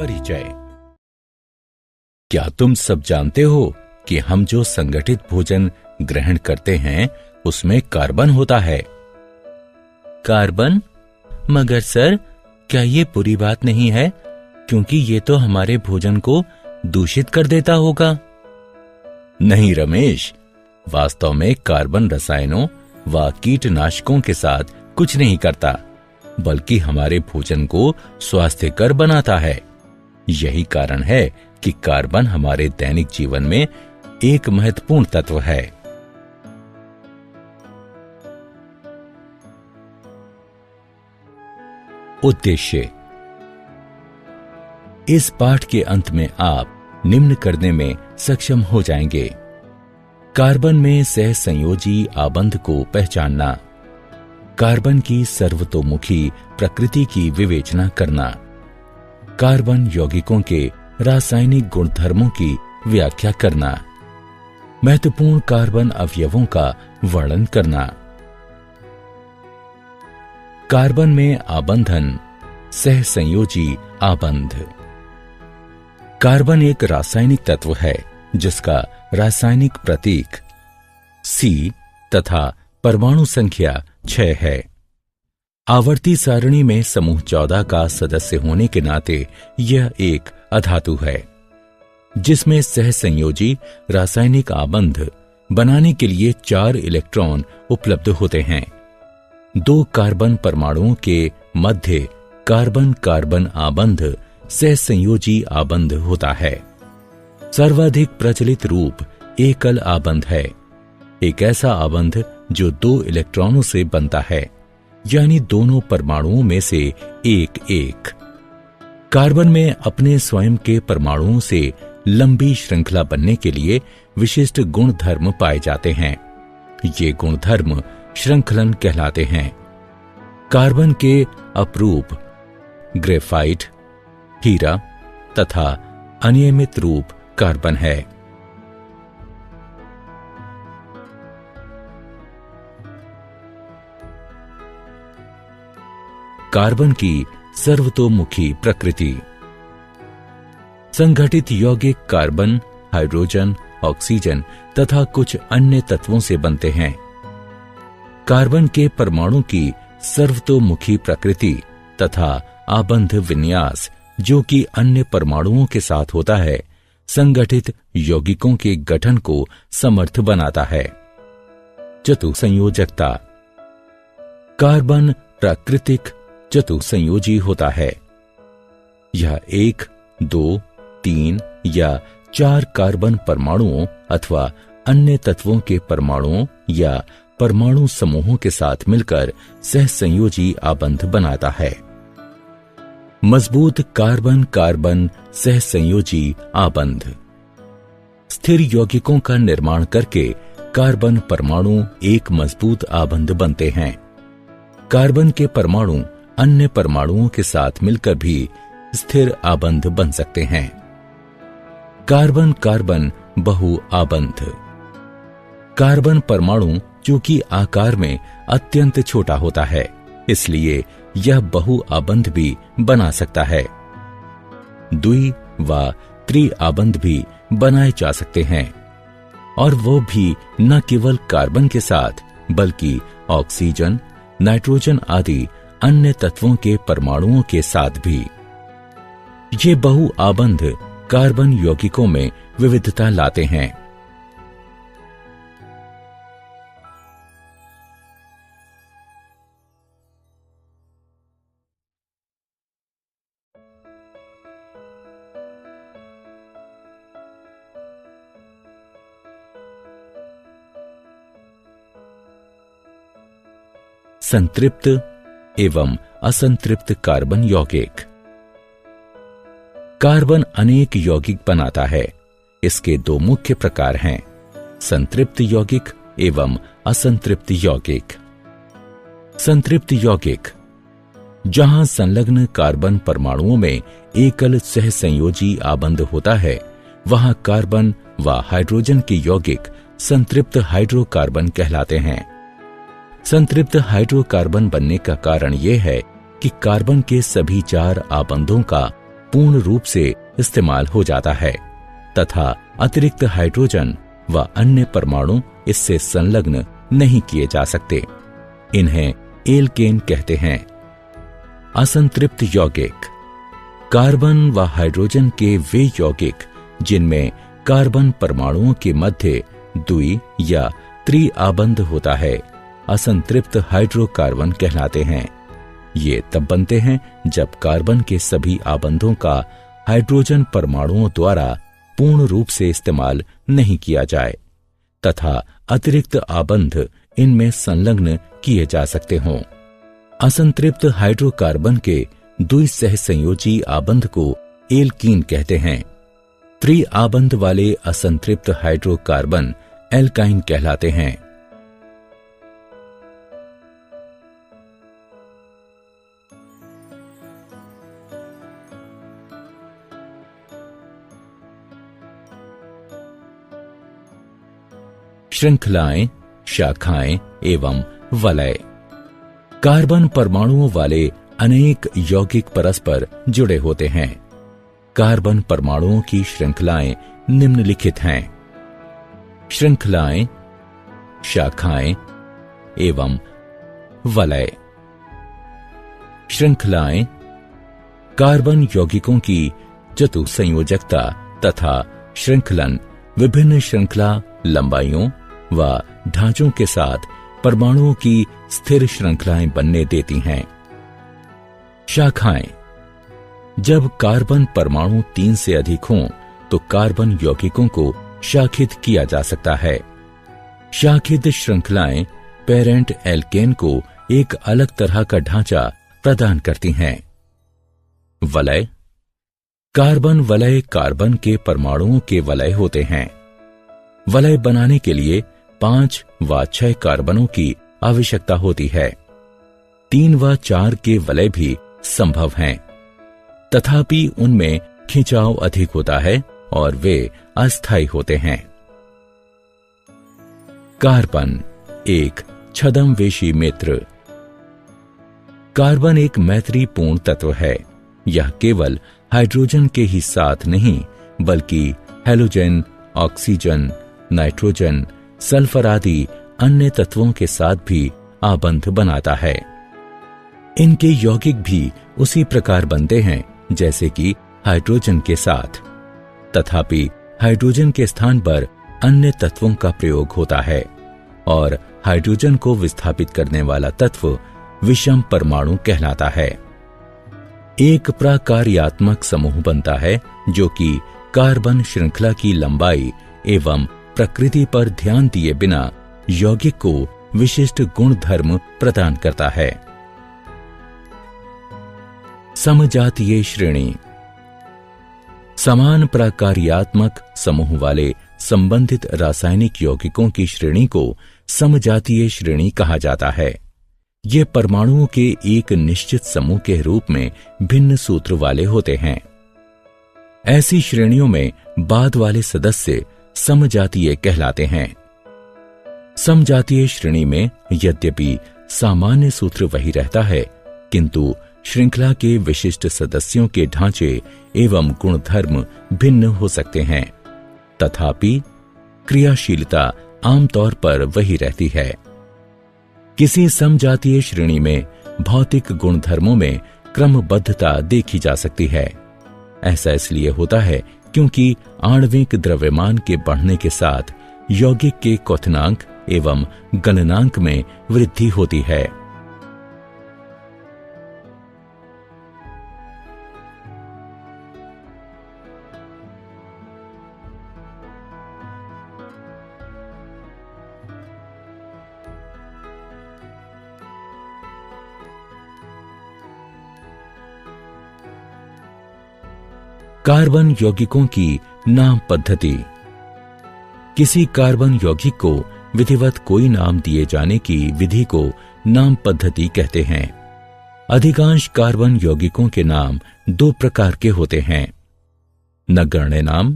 परिचय। क्या तुम सब जानते हो कि हम जो संगठित भोजन ग्रहण करते हैं उसमें कार्बन होता है? कार्बन? मगर सर, क्या ये बुरी बात नहीं है, क्योंकि ये तो हमारे भोजन को दूषित कर देता होगा। नहीं रमेश, वास्तव में कार्बन रसायनों व कीटनाशकों के साथ कुछ नहीं करता, बल्कि हमारे भोजन को स्वास्थ्यकर बनाता है। यही कारण है कि कार्बन हमारे दैनिक जीवन में एक महत्वपूर्ण तत्व है। उद्देश्य। इस पाठ के अंत में आप निम्न करने में सक्षम हो जाएंगे। कार्बन में सहसंयोजी आबंध को पहचानना, कार्बन की सर्वतोमुखी प्रकृति की विवेचना करना, कार्बन यौगिकों के रासायनिक गुणधर्मों की व्याख्या करना, महत्वपूर्ण कार्बन अवयवों का वर्णन करना। कार्बन में आबंधन, सहसंयोजी आबंध। कार्बन एक रासायनिक तत्व है जिसका रासायनिक प्रतीक C तथा परमाणु संख्या 6 है। आवर्ती सारणी में समूह 14 का सदस्य होने के नाते यह एक अधातु है, जिसमें सहसंयोजी रासायनिक आबंध बनाने के लिए 4 इलेक्ट्रॉन उपलब्ध होते हैं। 2 कार्बन परमाणुओं के मध्य कार्बन कार्बन आबंध सहसंयोजी आबंध होता है। सर्वाधिक प्रचलित रूप एकल आबंध है, एक ऐसा आबंध जो 2 इलेक्ट्रॉनों से बनता है, यानी दोनों परमाणुओं में से एक एक। कार्बन में अपने स्वयं के परमाणुओं से लंबी श्रृंखला बनने के लिए विशिष्ट गुणधर्म पाए जाते हैं। ये गुणधर्म श्रृंखलन कहलाते हैं। कार्बन के अपरूप ग्रेफाइट, हीरा तथा अनियमित रूप कार्बन है। कार्बन की सर्वतोमुखी प्रकृति। संगठित यौगिक कार्बन, हाइड्रोजन, ऑक्सीजन तथा कुछ अन्य तत्वों से बनते हैं। कार्बन के परमाणु की सर्वतोमुखी प्रकृति तथा आबंध विन्यास, जो कि अन्य परमाणुओं के साथ होता है, संगठित यौगिकों के गठन को समर्थ बनाता है। चतुसंयोजकता। कार्बन प्राकृतिक चतुसंयोजी होता है। यह 1, 2, 3 या 4 कार्बन परमाणुओं अथवा अन्य तत्वों के परमाणुओं या परमाणु समूहों के साथ मिलकर सहसंयोजी आबंध बनाता है। मजबूत कार्बन कार्बन सहसंयोजी आबंध। स्थिर यौगिकों का निर्माण करके कार्बन परमाणु एक मजबूत आबंध बनते हैं। कार्बन के परमाणु अन्य परमाणुओं के साथ मिलकर भी स्थिर आबंध बन सकते हैं। कार्बन कार्बन बहु आबंध। कार्बन परमाणु चूंकि आकार में अत्यंत छोटा होता है, इसलिए यह बहु आबंध भी बना सकता है। द्वि व त्रि आबंध भी बनाए जा सकते हैं, और वो भी न केवल कार्बन के साथ बल्कि ऑक्सीजन, नाइट्रोजन आदि अन्य तत्वों के परमाणुओं के साथ भी। ये बहु आबंध कार्बन यौगिकों में विविधता लाते हैं। संतृप्त एवं असंतृप्त कार्बन यौगिक। कार्बन अनेक यौगिक बनाता है। इसके 2 मुख्य प्रकार हैं, संतृप्त यौगिक एवं असंतृप्त यौगिक। संतृप्त यौगिक, जहां संलग्न कार्बन परमाणुओं में एकल सहसंयोजी आबंध होता है, वहां कार्बन व हाइड्रोजन के यौगिक संतृप्त हाइड्रोकार्बन कहलाते हैं। संतृप्त हाइड्रोकार्बन बनने का कारण यह है कि कार्बन के सभी 4 आबंधों का पूर्ण रूप से इस्तेमाल हो जाता है तथा अतिरिक्त हाइड्रोजन व अन्य परमाणु इससे संलग्न नहीं किए जा सकते। इन्हें एल्केन कहते हैं। असंतृप्त यौगिक कार्बन व हाइड्रोजन के वे यौगिक जिनमें कार्बन परमाणुओं के मध्य द्वि या त्रि आबंध होता है, असंतृप्त हाइड्रोकार्बन कहलाते हैं। ये तब बनते हैं जब कार्बन के सभी आबंधों का हाइड्रोजन परमाणुओं द्वारा पूर्ण रूप से इस्तेमाल नहीं किया जाए तथा अतिरिक्त आबंध इनमें संलग्न किए जा सकते हों। असंतृप्त हाइड्रोकार्बन के द्विसहसंयोजी आबंध को एल्कीन कहते हैं। त्रि आबंध वाले असंतृप्त हाइड्रोकार्बन एल्काइन कहलाते हैं। श्रृंखलाएं, शाखाएं एवं वलय। कार्बन परमाणुओं वाले अनेक यौगिक परस्पर जुड़े होते हैं। कार्बन परमाणुओं की श्रृंखलाएं निम्नलिखित हैं। श्रृंखलाएं, शाखाएं एवं वलय। श्रृंखलाएं कार्बन यौगिकों की चतुसंयोजकता तथा श्रृंखलन विभिन्न श्रृंखला लंबाइयों व ढांचों के साथ परमाणुओं की स्थिर श्रृंखलाएं बनने देती हैं। शाखाएं जब कार्बन परमाणु 3 से अधिक हों तो कार्बन यौगिकों को शाखित किया जा सकता है। शाखित श्रृंखलाएं पेरेंट एल्केन को एक अलग तरह का ढांचा प्रदान करती हैं। वलय कार्बन वलय कार्बन के परमाणुओं के वलय होते हैं। वलय बनाने के लिए 5 व 6 कार्बनों की आवश्यकता होती है। 3 व 4 के वलय भी संभव हैं, तथापि उनमें खिंचाव अधिक होता है और वे अस्थायी होते हैं। कार्बन एक छद्मवेशी मित्र। कार्बन एक मैत्रीपूर्ण तत्व है। यह केवल हाइड्रोजन के ही साथ नहीं बल्कि हैलोजन, ऑक्सीजन, नाइट्रोजन, सल्फर आदि अन्य तत्वों के साथ भी आबंध बनाता है। इनके यौगिक भी उसी प्रकार बनते हैं जैसे कि हाइड्रोजन के साथ, तथापि हाइड्रोजन के स्थान पर अन्य तत्वों का प्रयोग होता है और हाइड्रोजन को विस्थापित करने वाला तत्व विषम परमाणु कहलाता है। एक प्रकार्यात्मक समूह बनता है जो कि कार्बन श्रृंखला की लंबाई एवं प्रकृति पर ध्यान दिए बिना यौगिक को विशिष्ट गुण धर्म प्रदान करता है। समजातीय श्रेणी समान प्रकार्यात्मक समूह वाले संबंधित रासायनिक यौगिकों की श्रेणी को समजातीय श्रेणी कहा जाता है। ये परमाणुओं के एक निश्चित समूह के रूप में भिन्न सूत्र वाले होते हैं। ऐसी श्रेणियों में बाद वाले सदस्य समजातीय कहलाते हैं। समजातीय श्रेणी में यद्यपि सामान्य सूत्र वही रहता है, किंतु श्रृंखला के विशिष्ट सदस्यों के ढांचे एवं गुणधर्म भिन्न हो सकते हैं, तथापि क्रियाशीलता आमतौर पर वही रहती है। किसी समजातीय श्रेणी में भौतिक गुणधर्मों में क्रमबद्धता देखी जा सकती है। ऐसा इसलिए होता है क्योंकि आणविक द्रव्यमान के बढ़ने के साथ यौगिक के क्वथनांक एवं गलनांक में वृद्धि होती है। कार्बन यौगिकों की नाम पद्धति। किसी कार्बन यौगिक को विधिवत कोई नाम दिए जाने की विधि को नाम पद्धति कहते हैं। अधिकांश कार्बन यौगिकों के नाम 2 प्रकार के होते हैं। नगण्य नाम।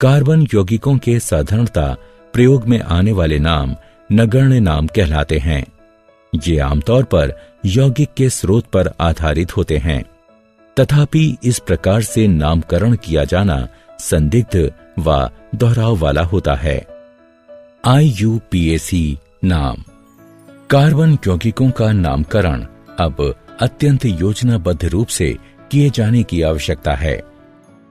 कार्बन यौगिकों के साधारणतः प्रयोग में आने वाले नाम नगण्य नाम कहलाते हैं। ये आमतौर पर यौगिक के स्रोत पर आधारित होते हैं। तथापि इस प्रकार से नामकरण किया जाना संदिग्ध व दोहराव वाला होता है। IUPAC नाम। कार्बन यौगिकों का नामकरण अब अत्यंत योजनाबद्ध रूप से किए जाने की आवश्यकता है।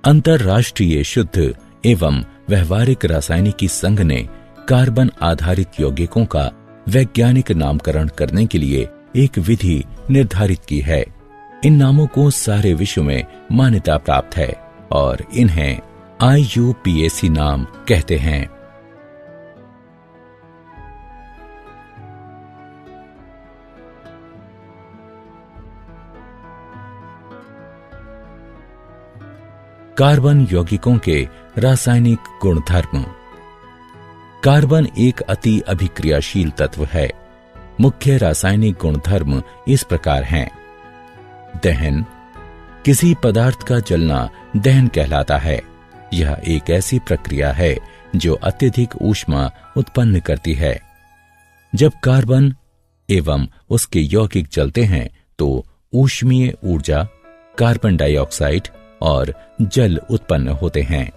अंतरराष्ट्रीय शुद्ध एवं व्यवहारिक रासायनिकी संघ ने कार्बन आधारित यौगिकों का वैज्ञानिक नामकरण करने के लिए एक विधि निर्धारित की है। इन नामों को सारे विश्व में मान्यता प्राप्त है और इन्हें IUPAC नाम कहते हैं। कार्बन यौगिकों के रासायनिक गुणधर्म। कार्बन एक अति अभिक्रियाशील तत्व है। मुख्य रासायनिक गुणधर्म इस प्रकार हैं। दहन। किसी पदार्थ का जलना दहन कहलाता है। यह एक ऐसी प्रक्रिया है जो अत्यधिक ऊष्मा उत्पन्न करती है। जब कार्बन एवं उसके यौगिक जलते हैं तो ऊष्मीय ऊर्जा, कार्बन डाइऑक्साइड और जल उत्पन्न होते हैं।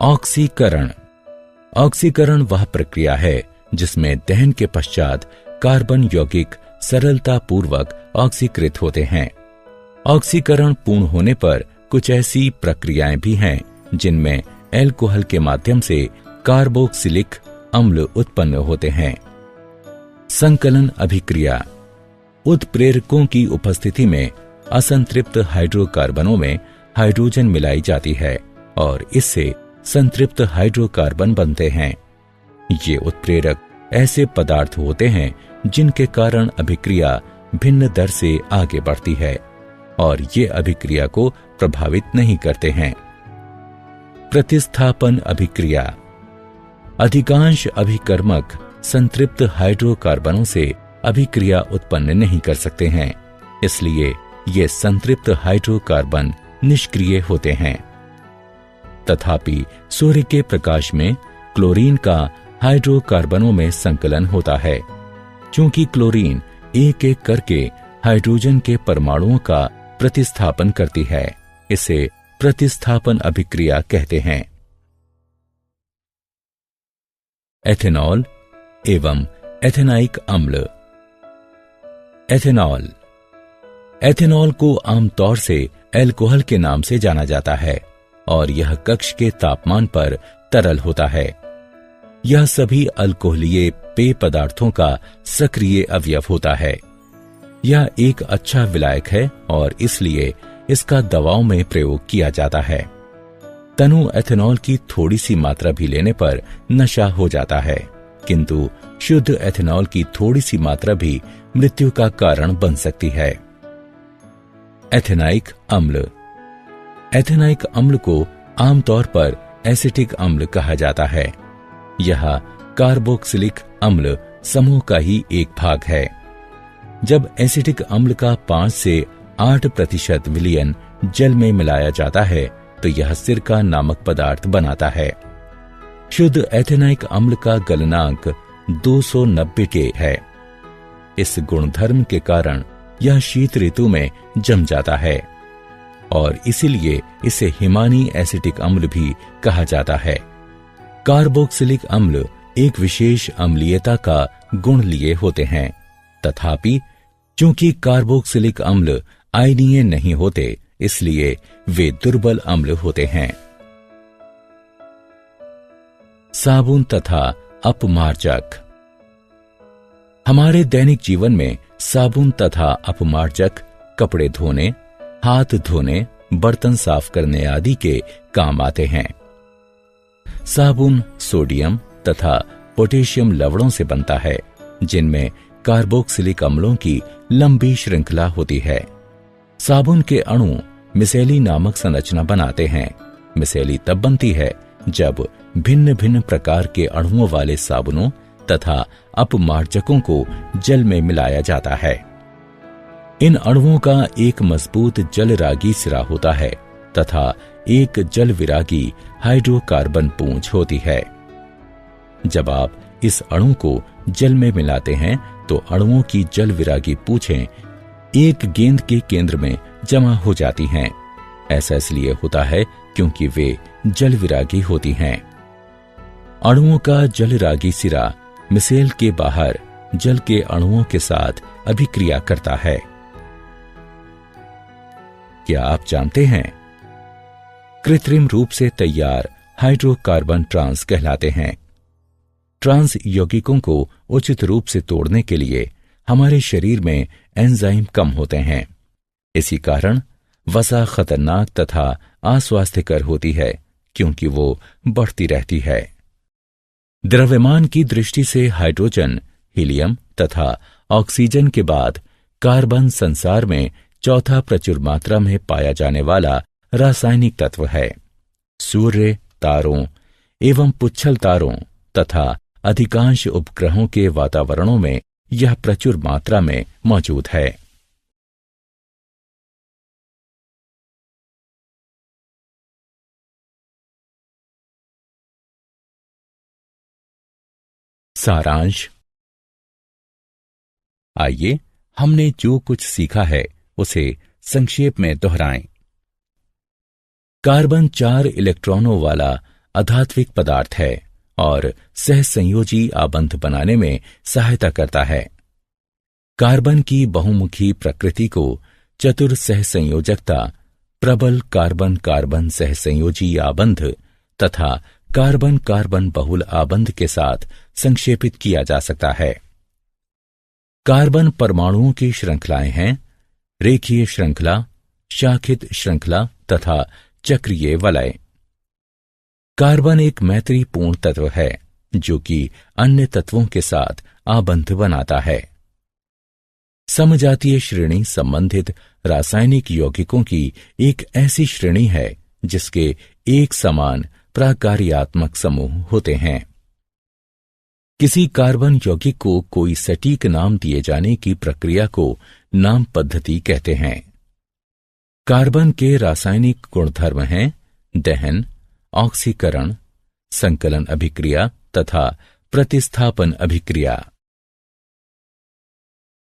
ऑक्सीकरण। ऑक्सीकरण वह प्रक्रिया है जिसमें दहन के पश्चात कार्बन यौगिक सरलता पूर्वक ऑक्सीकृत होते हैं। ऑक्सीकरण पूर्ण होने पर कुछ ऐसी प्रक्रियाएं भी हैं जिनमें एल्कोहल के माध्यम से कार्बोक्सिलिक अम्ल उत्पन्न होते हैं। संकलन अभिक्रिया। उत्प्रेरकों की उपस्थिति में असंतृप्त हाइड्रोकार्बनों में हाइड्रोजन मिलाई जाती है और इससे संतृप्त हाइड्रोकार्बन बनते हैं। ये उत्प्रेरक ऐसे पदार्थ होते हैं जिनके कारण अभिक्रिया भिन्न दर से आगे बढ़ती है और ये अभिक्रिया को प्रभावित नहीं करते हैं। प्रतिस्थापन अभिक्रिया। अधिकांश अभिकर्मक संतृप्त हाइड्रोकार्बनों से अभिक्रिया उत्पन्न नहीं कर सकते हैं, इसलिए ये संतृप्त हाइड्रोकार्बन निष्क्रिय होते हैं। तथापि सूर्य के प्रकाश में क्लोरीन का हाइड्रोकार्बनों में संकलन होता है। क्योंकि क्लोरीन एक एक करके हाइड्रोजन के परमाणुओं का प्रतिस्थापन करती है, इसे प्रतिस्थापन अभिक्रिया कहते हैं। एथेनॉल एवं एथेनाइक अम्ल। एथेनॉल। एथेनॉल को आमतौर से एल्कोहल के नाम से जाना जाता है और यह कक्ष के तापमान पर तरल होता है। यह सभी अल्कोहलीय पेय पदार्थों का सक्रिय अवयव होता है। यह एक अच्छा विलायक है और इसलिए इसका दवाओं में प्रयोग किया जाता है। तनु एथेनॉल की थोड़ी सी मात्रा भी लेने पर नशा हो जाता है, किंतु शुद्ध एथेनॉल की थोड़ी सी मात्रा भी मृत्यु का कारण बन सकती है। एथेनाइक अम्ल। एथेनाइक अम्ल को आमतौर पर एसिटिक अम्ल कहा जाता है। यह कार्बोक्सिलिक अम्ल समूह का ही एक भाग है। जब एसिटिक अम्ल का 5 से 8% विलयन जल में मिलाया जाता है तो यह सिरका नामक पदार्थ बनाता है। शुद्ध एथेनाइक अम्ल का गलनांक 290 के है। इस गुणधर्म के कारण यह शीत ऋतु में जम जाता है और इसीलिए इसे हिमानी एसिटिक अम्ल भी कहा जाता है। कार्बोक्सिलिक अम्ल एक विशेष अम्लीयता का गुण लिए होते हैं, तथापि चूंकि कार्बोक्सिलिक अम्ल आयनीय नहीं होते, इसलिए वे दुर्बल अम्ल होते हैं। साबुन तथा अपमार्जक। हमारे दैनिक जीवन में साबुन तथा अपमार्जक कपड़े धोने, हाथ धोने, बर्तन साफ करने आदि के काम आते हैं। साबुन सोडियम तथा पोटेशियम लवणों से बनता है, जिनमें कार्बोक्सिलिक अम्लों की लंबी श्रृंखला होती है। साबुन के अणु मिसेली नामक संरचना बनाते हैं। मिसेली तब बनती है जब भिन्न भिन्न प्रकार के अणुओं वाले साबुनों तथा अपमार्जकों को जल में मिलाया जाता है। इन अणुओं का एक मजबूत जलरागी सिरा होता है तथा एक जल विरागी हाइड्रोकार्बन पूंछ होती है। जब आप इस अणु को जल में मिलाते हैं तो अणुओं की जल विरागी पूंछें एक गेंद के केंद्र में जमा हो जाती हैं। ऐसा इसलिए होता है क्योंकि वे जलविरागी होती हैं। अणुओं का जलरागी सिरा मिसेल के बाहर जल के अणुओं के साथ अभिक्रिया करता है। क्या आप जानते हैं, कृत्रिम रूप से तैयार हाइड्रोकार्बन ट्रांस कहलाते हैं। ट्रांस यौगिकों को उचित रूप से तोड़ने के लिए हमारे शरीर में एंजाइम कम होते हैं। इसी कारण वसा खतरनाक तथा अस्वास्थ्यकर होती है क्योंकि वो बढ़ती रहती है। द्रव्यमान की दृष्टि से हाइड्रोजन, हीलियम तथा ऑक्सीजन के बाद कार्बन संसार में चौथा प्रचुर मात्रा में पाया जाने वाला रासायनिक तत्व है। सूर्य, तारों एवं पुच्छल तारों तथा अधिकांश उपग्रहों के वातावरणों में यह प्रचुर मात्रा में मौजूद है। सारांश। आइए हमने जो कुछ सीखा है उसे संक्षेप में दोहराएं। कार्बन 4 इलेक्ट्रॉनों वाला अधात्विक पदार्थ है और सहसंयोजी आबंध बनाने में सहायता करता है। कार्बन की बहुमुखी प्रकृति को चतुर सहसंयोजकता, प्रबल कार्बन कार्बन सहसंयोजी आबंध तथा कार्बन कार्बन बहुल आबंध के साथ संक्षेपित किया जा सकता है। कार्बन परमाणुओं की श्रृंखलाएं हैं रेखीय श्रृंखला, शाखित श्रृंखला तथा चक्रीय वलय। कार्बन एक मैत्रीपूर्ण तत्व है जो कि अन्य तत्वों के साथ आबंध बनाता है। समजातीय श्रेणी संबंधित रासायनिक यौगिकों की एक ऐसी श्रेणी है जिसके एक समान प्राकार्यात्मक समूह होते हैं। किसी कार्बन यौगिक को कोई सटीक नाम दिए जाने की प्रक्रिया को नाम पद्धति कहते हैं। कार्बन के रासायनिक गुणधर्म हैं दहन, ऑक्सीकरण, संकलन अभिक्रिया तथा प्रतिस्थापन अभिक्रिया।